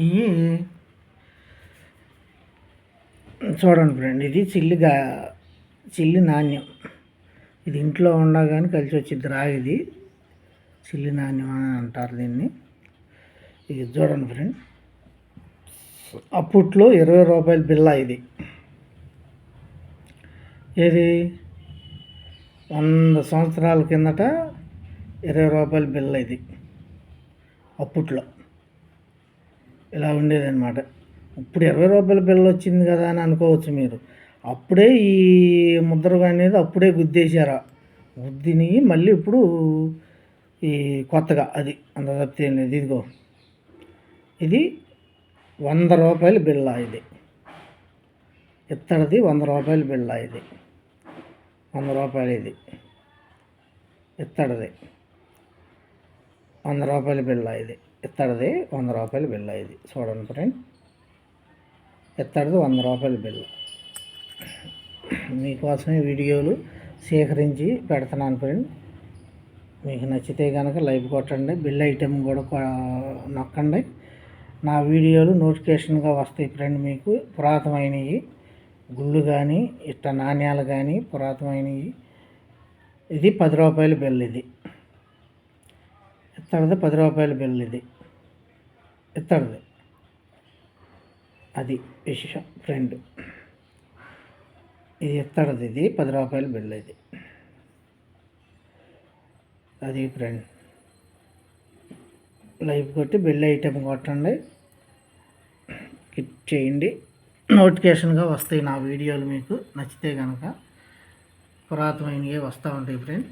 ఇవి చూడండి ఫ్రెండ్, ఇది చిల్లి నాణ్యం. ఇది ఇంట్లో ఉండగానే కలిసి వచ్చింది రాగిది. చిల్లి నాణ్యం అని అంటారు దీన్ని. ఇది చూడండి ఫ్రెండ్, అప్పట్లో 20 రూపాయల బిల్ల ఇది. ఏది 100 సంవత్సరాల కిందట 20 రూపాయల బిల్ల ఇది. అప్పట్లో ఇలా ఉండేదన్నమాట. ఇప్పుడు 20 రూపాయల బిల్ల వచ్చింది కదా అని అనుకోవచ్చు మీరు. అప్పుడే ఈ ముద్ర అనేది అప్పుడే గుద్దేశారా, గుద్దిని మళ్ళీ ఇప్పుడు ఈ కొత్తగా అది అంత తప్పితే లేదు. ఇదిగో ఇది 100 రూపాయల బిళ్ళ. ఇది ఇత్తడిది 100 రూపాయల బిళ్ళ. ఇది 100 రూపాయలు. ఇది ఇత్తడిది 100 రూపాయల బిళ్ళ. ఇది ఇత్తడిది 100 రూపాయల బిళ్ళ. ఇది చూడండి ఫ్రెండ్, ఇత్తడిది 100 రూపాయల బిళ్ళ. మీకోసమే వీడియోలు సేకరించి పెడుతున్నాను ఫ్రెండ్. మీకు నచ్చితే కనుక లైక్ కొట్టండి, బిల్ ఐటెం కూడా నొక్కండి. నా వీడియోలు నోటిఫికేషన్గా వస్తాయి ఫ్రెండ్. మీకు పురాతనమైనవి గుళ్ళు కానీ ఇట్ట నాణ్యాలు కానీ పురాతనమైనవి. ఇది 10 రూపాయల బిల్. ఇది ఇత్తడిది 10 రూపాయల బిల్. ఇది ఇత్తడిది. అది విషయం ఫ్రెండ్. ఇది ఇత్తడిది. ఇది 10 రూపాయల బిల్. ఇది అది ఫ్రెండ్. లైక్ కొట్టి బిల్ ఐటెం కొట్టండి, క్లిక్ చేయండి. నోటిఫికేషన్గా వస్తాయి నా వీడియోలు. మీకు నచ్చితే కనుక పురాతనమైనవి వస్తూ ఉంటాయి ఫ్రెండ్.